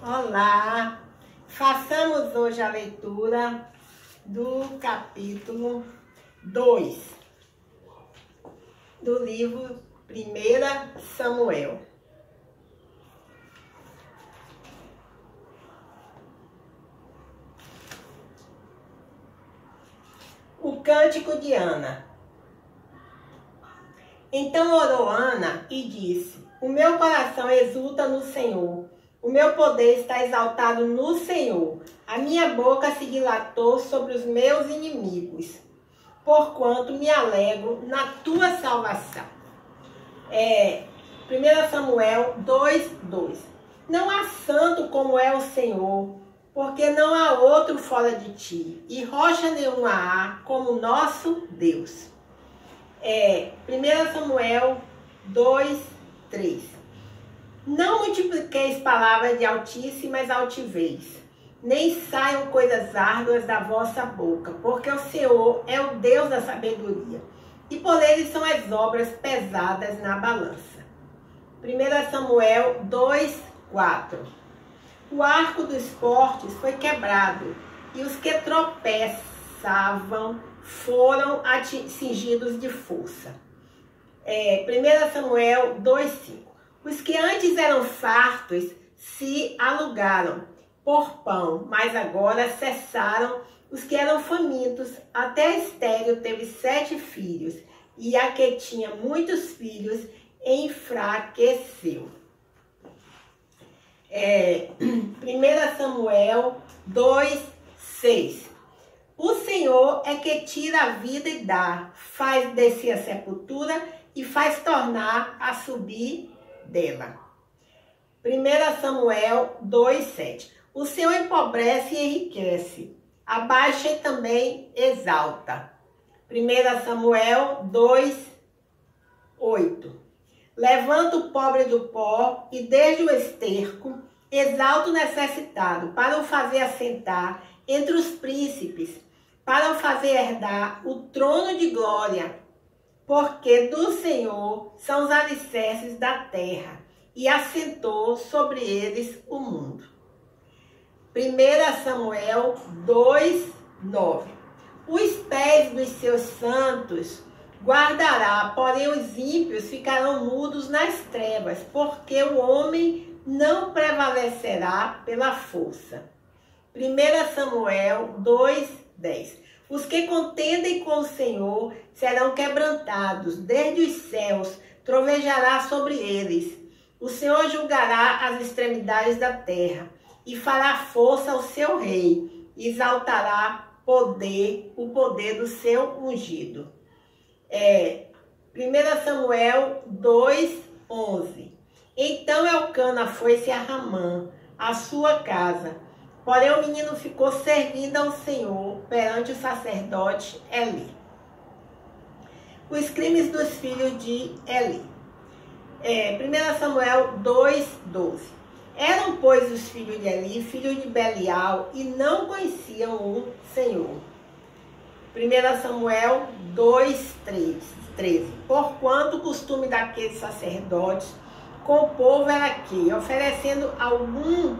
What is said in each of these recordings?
Olá! Façamos hoje a leitura do capítulo 2 do livro 1 Samuel. O cântico de Ana. Então orou Ana e disse: O meu coração exulta no Senhor. O meu poder está exaltado no Senhor. A minha boca se dilatou sobre os meus inimigos, porquanto me alegro na tua salvação. 1 Samuel 2:2. Não há santo como é o Senhor, porque não há outro fora de ti, e rocha nenhuma há como nosso Deus. 1 Samuel 2:3. Não multipliqueis palavras de altíssimas altivez, nem saiam coisas árduas da vossa boca, porque o Senhor é o Deus da sabedoria, e por ele são as obras pesadas na balança. 1 Samuel 2:4. O arco dos fortes foi quebrado, e os que tropeçavam foram cingidos de força. 1 Samuel 2:5. Os que antes eram fartos se alugaram por pão, mas agora cessaram os que eram famintos. Até Estéril teve 7 filhos, e a que tinha muitos filhos enfraqueceu. 1 Samuel 2:6. O Senhor é que tira a vida e dá, faz descer a sepultura e faz tornar a subir dela. 1 Samuel 2:7. O Senhor empobrece e enriquece, abaixa e também exalta. 1 Samuel 2:8. Levanta o pobre do pó e desde o esterco exalta o necessitado, para o fazer assentar entre os príncipes, para o fazer herdar o trono de glória. Porque do Senhor são os alicerces da terra, e assentou sobre eles o mundo. 1 Samuel 2:9. Os pés dos seus santos guardará, porém os ímpios ficarão mudos nas trevas, porque o homem não prevalecerá pela força. 1 Samuel 2:10. Os que contendem com o Senhor serão quebrantados, desde os céus trovejará sobre eles. O Senhor julgará as extremidades da terra e fará força ao seu rei, e exaltará o poder do seu ungido. 1 Samuel 2:11. Então Elcana foi-se a Ramã, a sua casa. Porém, o menino ficou servindo ao Senhor perante o sacerdote Eli. Os crimes dos filhos de Eli. 1 Samuel 2:12. Eram, pois, os filhos de Eli, filhos de Belial, e não conheciam o Senhor. 1 Samuel 2:13. Porquanto o costume daqueles sacerdotes com o povo era que, oferecendo algum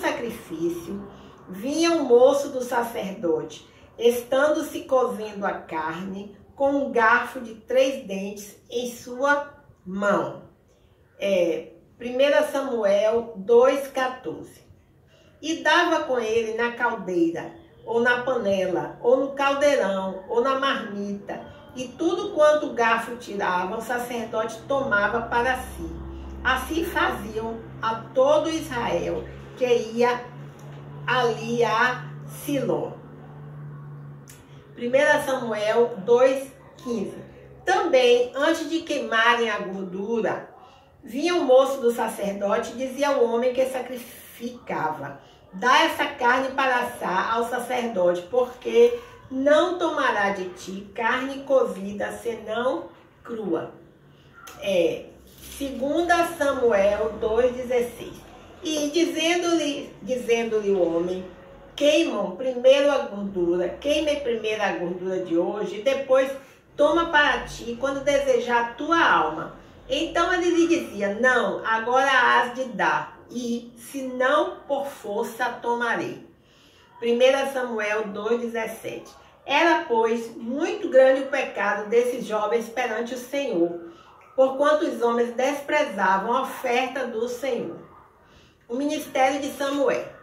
sacrifício, vinha o moço do sacerdote, estando se cozendo a carne, com um garfo de 3 dentes em sua mão. 1 Samuel 2:14. E dava com ele na caldeira, ou na panela, ou no caldeirão, ou na marmita, e tudo quanto o garfo tirava, o sacerdote tomava para si. Assim faziam a todo Israel que ia ali a Siló. 1 Samuel 2:15. Também, antes de queimarem a gordura, vinha o moço do sacerdote e dizia ao homem que sacrificava: Dá essa carne para assar ao sacerdote, porque não tomará de ti carne cozida, senão crua. 2 Samuel 2:16. E dizendo-lhe o homem: Queime primeiro a gordura de hoje, e depois toma para ti quando desejar a tua alma. Então ele lhe dizia: Não, agora hás de dar, e, se não por força, a tomarei. 1 Samuel 2,17. Era, pois, muito grande o pecado desses jovens perante o Senhor, porquanto os homens desprezavam a oferta do Senhor. O ministério de Samuel.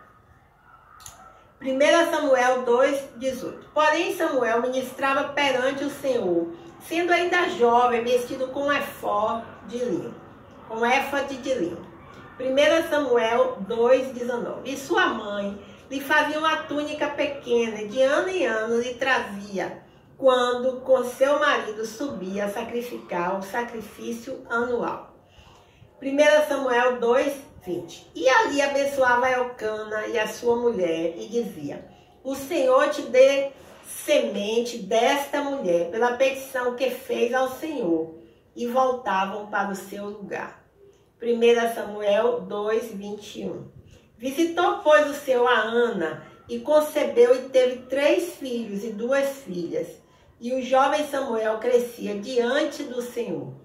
1 Samuel 2,18. Porém, Samuel ministrava perante o Senhor, sendo ainda jovem, vestido com éfode de linho. 1 Samuel 2,19. E sua mãe lhe fazia uma túnica pequena, e de ano em ano lhe trazia, quando com seu marido subia a sacrificar o sacrifício anual. 1 Samuel 2,20. E ali abençoava Elcana e a sua mulher, e dizia: o Senhor te dê semente desta mulher, pela petição que fez ao Senhor. E voltavam para o seu lugar. 1 Samuel 2,21. Visitou, pois, o Senhor a Ana, e concebeu e teve 3 filhos e 2 filhas. E o jovem Samuel crescia diante do Senhor.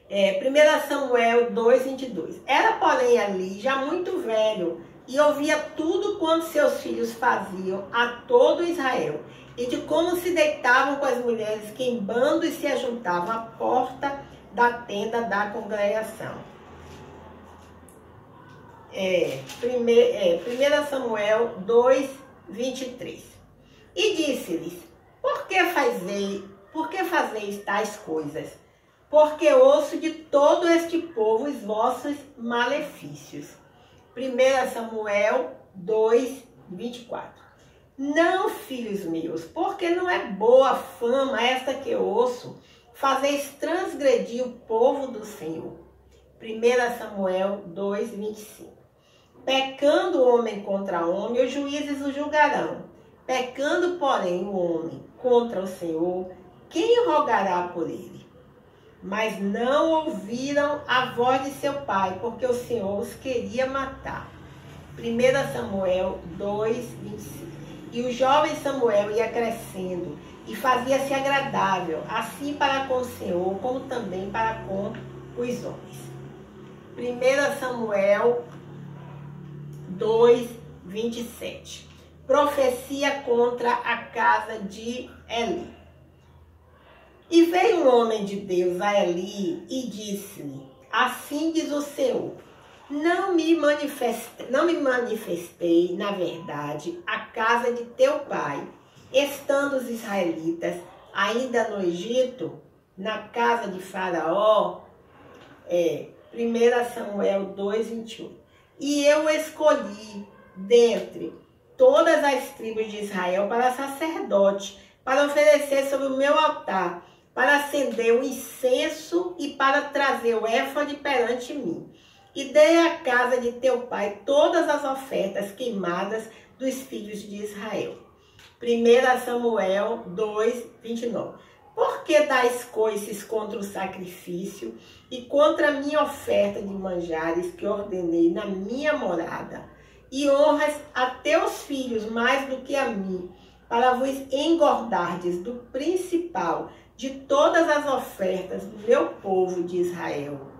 1 Samuel 2,22. Era, porém, ali já muito velho, e ouvia tudo quanto seus filhos faziam a todo Israel, e de como se deitavam com as mulheres que em bandos se ajuntavam à porta da tenda da congregação. 1 Samuel 2,23. E disse-lhes: por que fazeis tais coisas? Porque ouço de todo este povo os vossos malefícios. 1 Samuel 2,24. Não, filhos meus, porque não é boa fama esta que ouço, fazeis transgredir o povo do Senhor. 1 Samuel 2,25. Pecando o homem contra homem, os juízes o julgarão. Pecando, porém, o homem contra o Senhor, quem rogará por ele? Mas não ouviram a voz de seu pai, porque o Senhor os queria matar. 1 Samuel 2,25. E o jovem Samuel ia crescendo e fazia-se agradável, assim para com o Senhor, como também para com os homens. 1 Samuel 2,27. Profecia contra a casa de Eli. E veio um homem de Deus a Eli e disse-lhe: assim diz o Senhor, não me manifestei, na verdade, à casa de teu pai, estando os israelitas ainda no Egito, na casa de Faraó. 1 Samuel 2,21. E eu escolhi dentre todas as tribos de Israel para sacerdote, para oferecer sobre o meu altar, para acender o incenso e para trazer o éfode perante mim. E dei à casa de teu pai todas as ofertas queimadas dos filhos de Israel. 1 Samuel 2,29. Por que dais coices contra o sacrifício e contra a minha oferta de manjares que ordenei na minha morada? E honras a teus filhos mais do que a mim, para vos engordardes do principal de todas as ofertas do meu povo de Israel.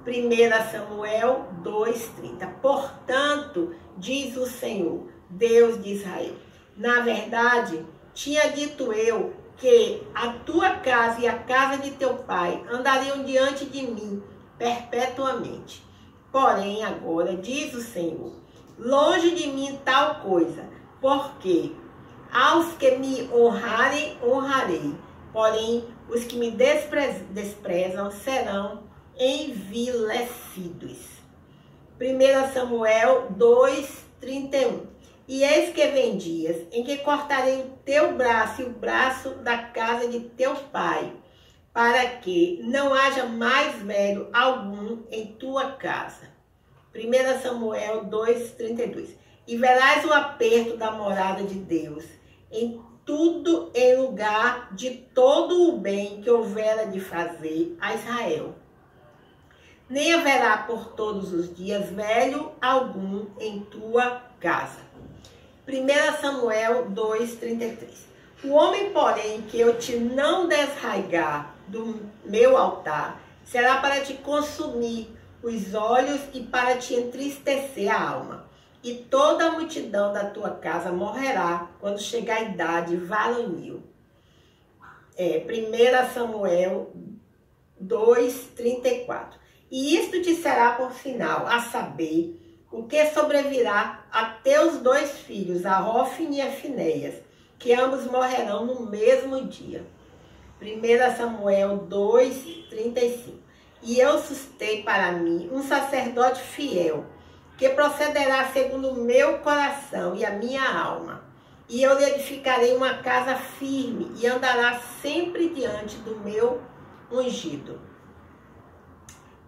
1 Samuel 2,30. Portanto, diz o Senhor, Deus de Israel, na verdade, tinha dito eu que a tua casa e a casa de teu pai andariam diante de mim perpetuamente. Porém, agora, diz o Senhor, longe de mim tal coisa, porque aos que me honrarem, honrarei, porém, os que me desprezam serão envilecidos. 1 Samuel 2,31. E eis que vem dias em que cortarei o teu braço e o braço da casa de teu pai, para que não haja mais velho algum em tua casa. 1 Samuel 2,32. E verás o aperto da morada de Deus, em tudo em lugar de todo o bem que houvera de fazer a Israel. Nem haverá por todos os dias velho algum em tua casa. 1 Samuel 2,33. O homem, porém, que eu te não desraigar do meu altar, será para te consumir, os olhos e para te entristecer a alma. E toda a multidão da tua casa morrerá quando chegar a idade varonil. 1 Samuel 2:34. E isto te será por sinal, a saber, o que sobrevirá a teus 2 filhos, a Hófni e a Finéias, que ambos morrerão no mesmo dia. 1 Samuel 2:35. E eu sustei para mim um sacerdote fiel, que procederá segundo o meu coração e a minha alma. E eu lhe edificarei uma casa firme e andará sempre diante do meu ungido.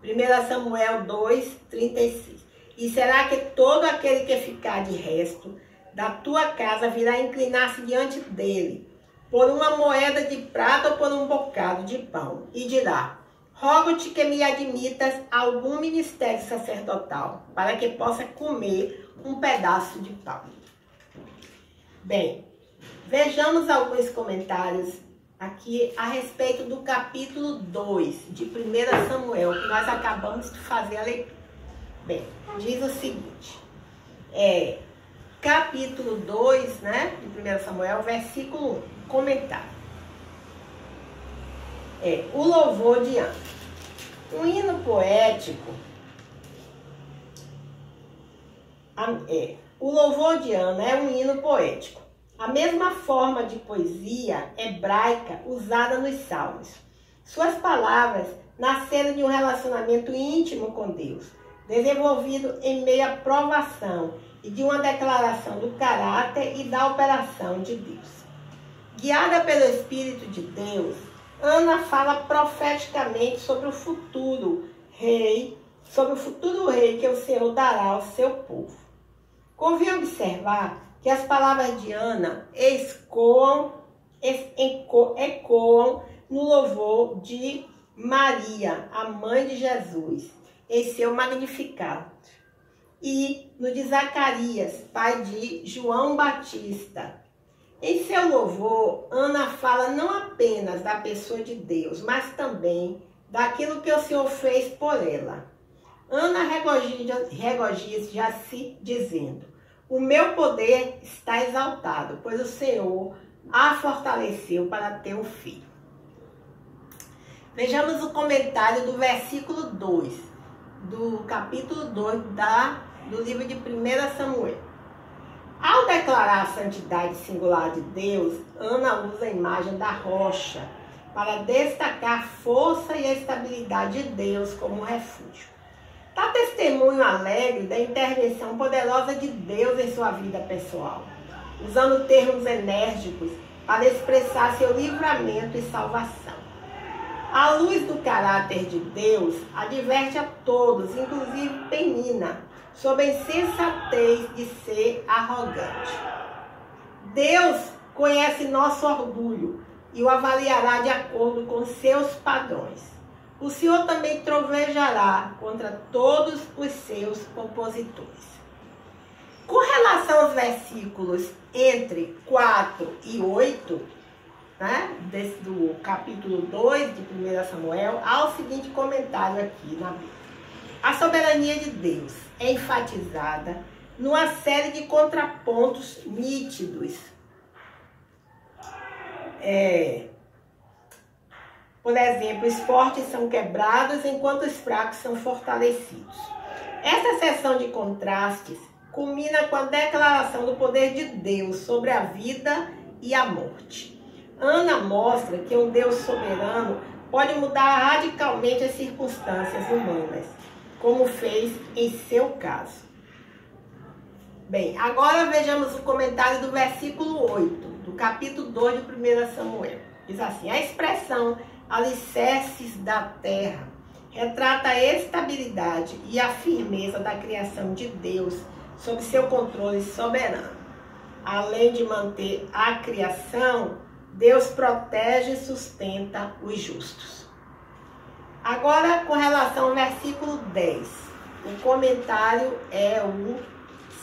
1 Samuel 2:36. E será que todo aquele que ficar de resto da tua casa virá inclinar-se diante dele, por uma moeda de prata ou por um bocado de pão, e dirá: rogo-te que me admitas algum ministério sacerdotal, para que possa comer um pedaço de pão. Bem, vejamos alguns comentários aqui a respeito do capítulo 2 de 1 Samuel, que nós acabamos de fazer a leitura. Bem, diz o seguinte, capítulo 2, né, de 1 Samuel, versículo 1, comentário. O louvor de Ana. Um hino poético, o louvor de Ana é um hino poético, a mesma forma de poesia hebraica usada nos salmos. Suas palavras nasceram de um relacionamento íntimo com Deus, desenvolvido em meio à provação e de uma declaração do caráter e da operação de Deus. Guiada pelo Espírito de Deus, Ana fala profeticamente sobre o futuro rei que o Senhor dará ao seu povo. Convém observar que as palavras de Ana ecoam no louvor de Maria, a mãe de Jesus, em seu Magnificat, e no de Zacarias, pai de João Batista. Em seu louvor, Ana fala não apenas da pessoa de Deus, mas também daquilo que o Senhor fez por ela. Ana regozija-se dizendo: o meu poder está exaltado, pois o Senhor a fortaleceu para ter um filho. Vejamos o comentário do versículo 2, do capítulo 2 do livro de 1 Samuel. Ao declarar a santidade singular de Deus, Ana usa a imagem da rocha para destacar a força e a estabilidade de Deus como refúgio. Dá testemunho alegre da intervenção poderosa de Deus em sua vida pessoal, usando termos enérgicos para expressar seu livramento e salvação. A luz do caráter de Deus adverte a todos, inclusive Penina, sobre a insensatez de ser arrogante. Deus conhece nosso orgulho e o avaliará de acordo com seus padrões. O Senhor também trovejará contra todos os seus opositores. Com relação aos versículos entre 4 e 8, né, do capítulo 2 de 1 Samuel, há o seguinte comentário aqui na Bíblia. A soberania de Deus é enfatizada numa série de contrapontos nítidos. Por exemplo, os fortes são quebrados enquanto os fracos são fortalecidos. Esta seção de contrastes culmina com a declaração do poder de Deus sobre a vida e a morte. Ana mostra que um Deus soberano pode mudar radicalmente as circunstâncias humanas, como fez em seu caso. Bem, agora vejamos o comentário do versículo 8, do capítulo 2 de 1 Samuel. Diz assim: a expressão alicerces da terra retrata a estabilidade e a firmeza da criação de Deus sob seu controle soberano. Além de manter a criação, Deus protege e sustenta os justos. Agora, com relação ao versículo 10, o comentário é o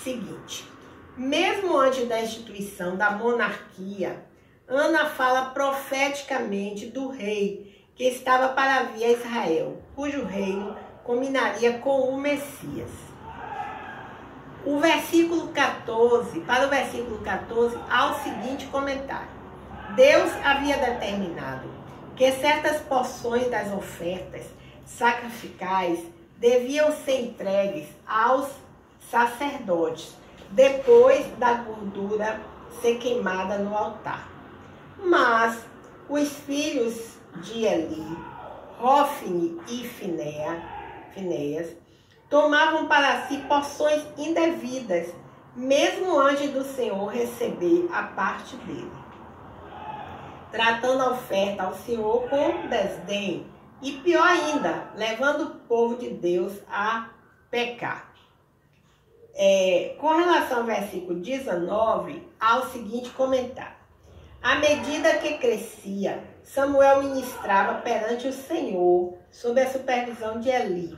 seguinte: mesmo antes da instituição da monarquia, Ana fala profeticamente do rei que estava para vir a Israel, cujo reino combinaria com o Messias. Para o versículo 14, há o seguinte comentário. Deus havia determinado que certas porções das ofertas sacrificais deviam ser entregues aos sacerdotes, depois da gordura ser queimada no altar. Mas os filhos de Eli, Hofni e Finéias, tomavam para si porções indevidas, mesmo antes do Senhor receber a parte dele, tratando a oferta ao Senhor com desdém e, pior ainda, levando o povo de Deus a pecar. Com relação ao versículo 19, há o seguinte comentário. À medida que crescia, Samuel ministrava perante o Senhor, sob a supervisão de Eli,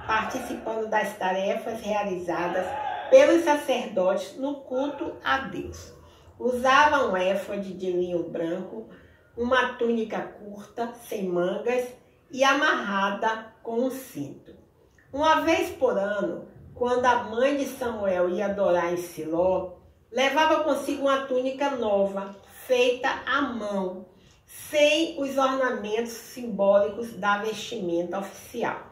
participando das tarefas realizadas pelos sacerdotes no culto a Deus. Usava um éfode de linho branco, uma túnica curta, sem mangas e amarrada com um cinto. Uma vez por ano, quando a mãe de Samuel ia adorar em Siló, levava consigo uma túnica nova, feita à mão, sem os ornamentos simbólicos da vestimenta oficial.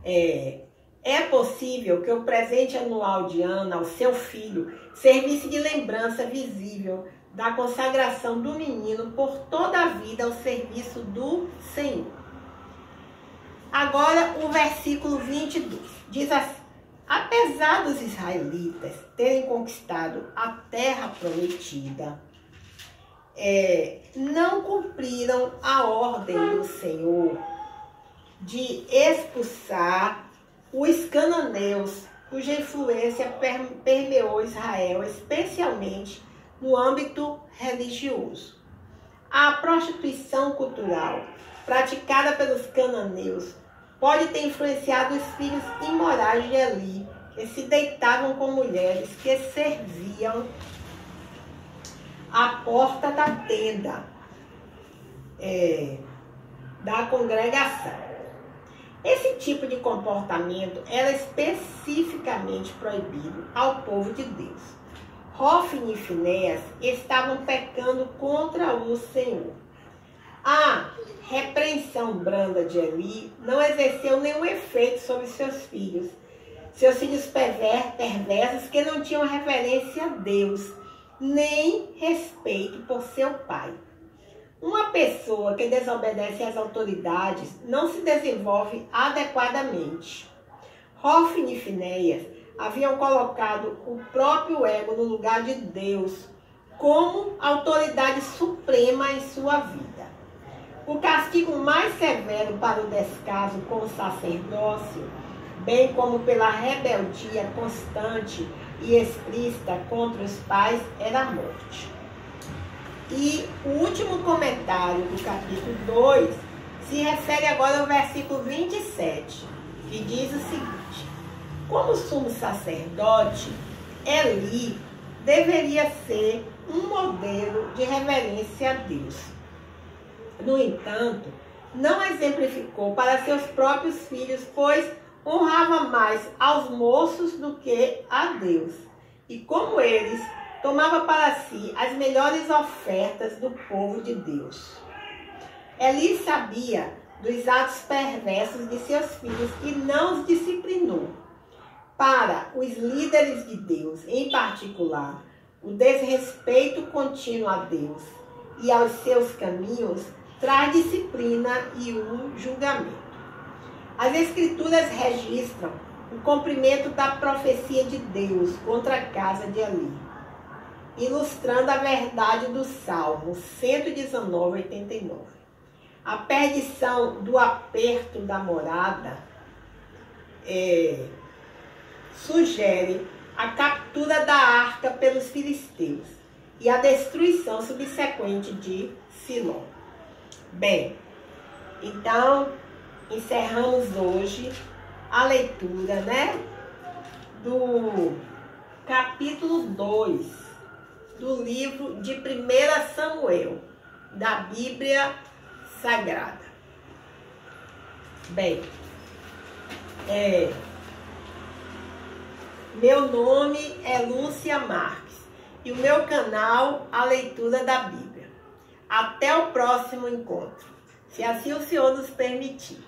É possível que o presente anual de Ana ao seu filho servisse de lembrança visível da consagração do menino por toda a vida ao serviço do Senhor. Agora o versículo 22 diz assim: apesar dos israelitas terem conquistado a terra prometida, não cumpriram a ordem do Senhor de expulsar os cananeus, cuja influência permeou Israel, especialmente no âmbito religioso. A prostituição cultural praticada pelos cananeus pode ter influenciado os filhos imorais de Eli, que se deitavam com mulheres que serviam à porta da tenda da congregação. Esse tipo de comportamento era especificamente proibido ao povo de Deus. Hofni e Finéias estavam pecando contra o Senhor. A repreensão branda de Eli não exerceu nenhum efeito sobre seus filhos perversos que não tinham reverência a Deus, nem respeito por seu pai. Uma pessoa que desobedece às autoridades não se desenvolve adequadamente. Hofni e Finéias haviam colocado o próprio ego no lugar de Deus como autoridade suprema em sua vida. O castigo mais severo para o descaso com o sacerdócio, bem como pela rebeldia constante e explícita contra os pais, era a morte. E o último comentário do capítulo 2 se refere agora ao versículo 27, que diz o seguinte: como sumo sacerdote, Eli deveria ser um modelo de reverência a Deus. No entanto, não exemplificou para seus próprios filhos, pois honrava mais aos moços do que a Deus. E como eles, tomava para si as melhores ofertas do povo de Deus. Eli sabia dos atos perversos de seus filhos e não os disciplinou. Para os líderes de Deus, em particular, o desrespeito contínuo a Deus e aos seus caminhos traz disciplina e um julgamento. As Escrituras registram o cumprimento da profecia de Deus contra a casa de Eli, ilustrando a verdade do Salmo 119, 89. A perdição do aperto da morada sugere a captura da arca pelos filisteus e a destruição subsequente de Siló. Bem, então encerramos hoje a leitura, do capítulo 2 do livro de 1 Samuel, da Bíblia Sagrada. Bem, meu nome é Lúcia Marques e o meu canal, A Leitura da Bíblia. Até o próximo encontro, se assim o Senhor nos permitir.